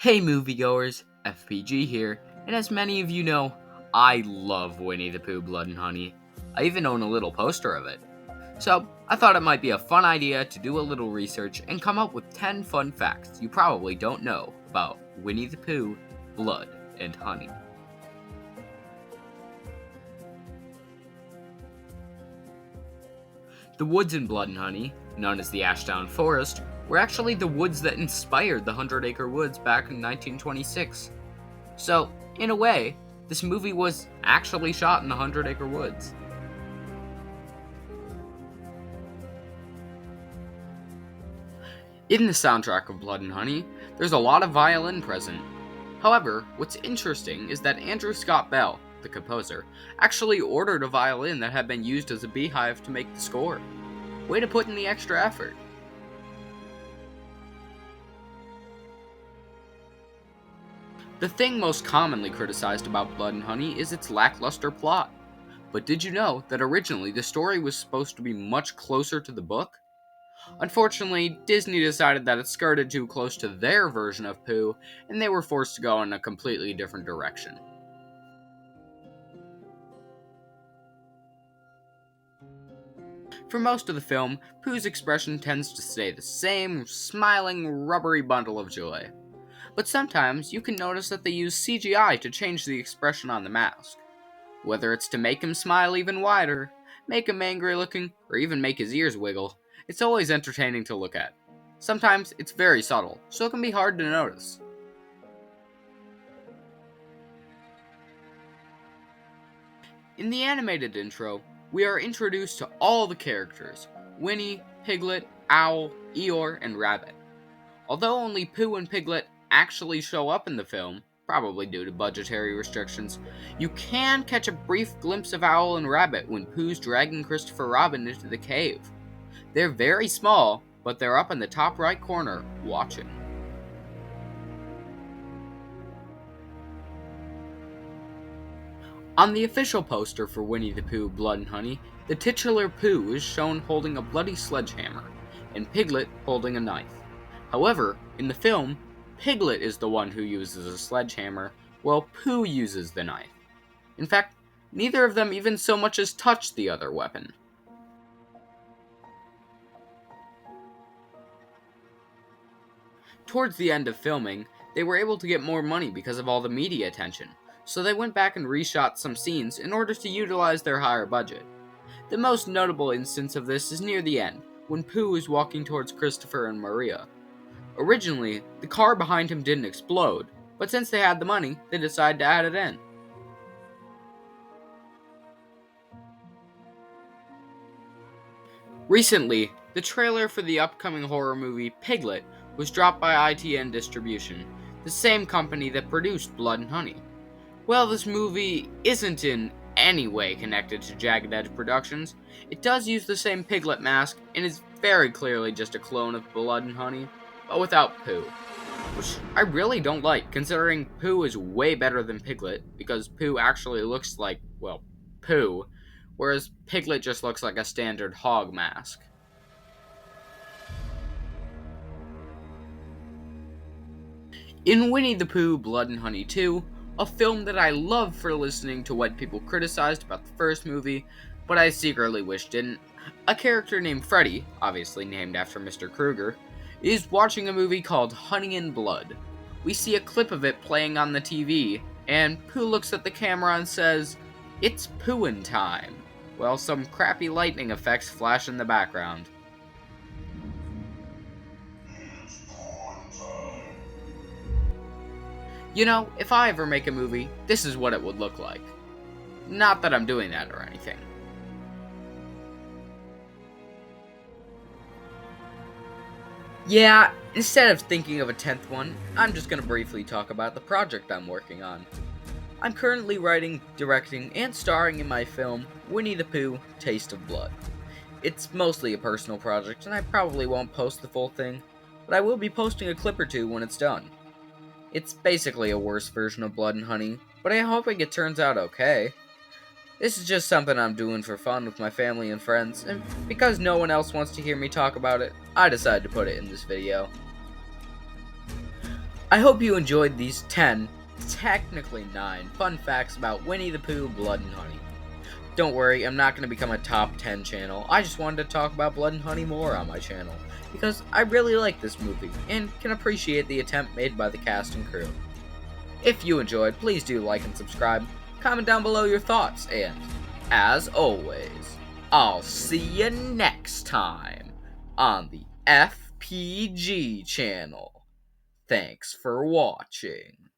Hey moviegoers, FPG here, and as many of you know, I love Winnie-the-Pooh Blood and Honey. I even own a little poster of it. So, I thought it might be a fun idea to do a little research and come up with 10 fun facts you probably don't know about Winnie-the-Pooh Blood and Honey. The woods in Blood and Honey, known as the Ashdown Forest, were actually the woods that inspired the Hundred Acre Woods back in 1926. So, in a way, this movie was actually shot in the Hundred Acre Woods. In the soundtrack of Blood and Honey, there's a lot of violin present. However, what's interesting is that Andrew Scott Bell, the composer, actually ordered a violin that had been used as a beehive to make the score. Way to put in the extra effort. The thing most commonly criticized about Blood and Honey is its lackluster plot. But did you know that originally the story was supposed to be much closer to the book? Unfortunately, Disney decided that it skirted too close to their version of Pooh, and they were forced to go in a completely different direction. For most of the film, Pooh's expression tends to stay the same, smiling, rubbery bundle of joy. But sometimes you can notice that they use CGI to change the expression on the mask. Whether it's to make him smile even wider, make him angry looking, or even make his ears wiggle, it's always entertaining to look at. Sometimes it's very subtle, so it can be hard to notice. In the animated intro, we are introduced to all the characters: Winnie, Piglet, Owl, Eeyore, and Rabbit. Although only Pooh and Piglet actually show up in the film, probably due to budgetary restrictions, you can catch a brief glimpse of Owl and Rabbit when Pooh's dragging Christopher Robin into the cave. They're very small, but they're up in the top right corner, watching. On the official poster for Winnie-the-Pooh Blood and Honey, the titular Pooh is shown holding a bloody sledgehammer, and Piglet holding a knife. However, in the film, Piglet is the one who uses a sledgehammer, while Pooh uses the knife. In fact, neither of them even so much as touch the other weapon. Towards the end of filming, they were able to get more money because of all the media attention, so they went back and reshot some scenes in order to utilize their higher budget. The most notable instance of this is near the end, when Pooh is walking towards Christopher and Maria. Originally, the car behind him didn't explode, but since they had the money, they decided to add it in. Recently, the trailer for the upcoming horror movie Piglet was dropped by ITN Distribution, the same company that produced Blood and Honey. While this movie isn't in any way connected to Jagged Edge Productions, it does use the same Piglet mask and is very clearly just a clone of Blood and Honey, but without Pooh. Which I really don't like, considering Pooh is way better than Piglet, because Pooh actually looks like, well, Pooh, whereas Piglet just looks like a standard hog mask. In Winnie-the-Pooh Blood and Honey 2, a film that I love for listening to what people criticized about the first movie, but I secretly wish didn't, a character named Freddy, obviously named after Mr. Krueger, is watching a movie called Honey and Blood. We see a clip of it playing on the TV, and Pooh looks at the camera and says, "It's Poohin' time," while some crappy lightning effects flash in the background. You know, if I ever make a movie, this is what it would look like. Not that I'm doing that or anything. Yeah, instead of thinking of a 10th one, I'm just gonna briefly talk about the project I'm working on. I'm currently writing, directing, and starring in my film, Winnie-the-Pooh, Taste of Blood. It's mostly a personal project, and I probably won't post the full thing, but I will be posting a clip or two when it's done. It's basically a worse version of Blood and Honey, but I'm hoping it turns out okay. This is just something I'm doing for fun with my family and friends, and because no one else wants to hear me talk about it, I decided to put it in this video. I hope you enjoyed these 10, technically 9, fun facts about Winnie-the-Pooh, Blood and Honey. Don't worry, I'm not going to become a top 10 channel. I just wanted to talk about Blood and Honey more on my channel, because I really like this movie, and can appreciate the attempt made by the cast and crew. If you enjoyed, please do like and subscribe, comment down below your thoughts, and, as always, I'll see you next time on the FPG channel. Thanks for watching.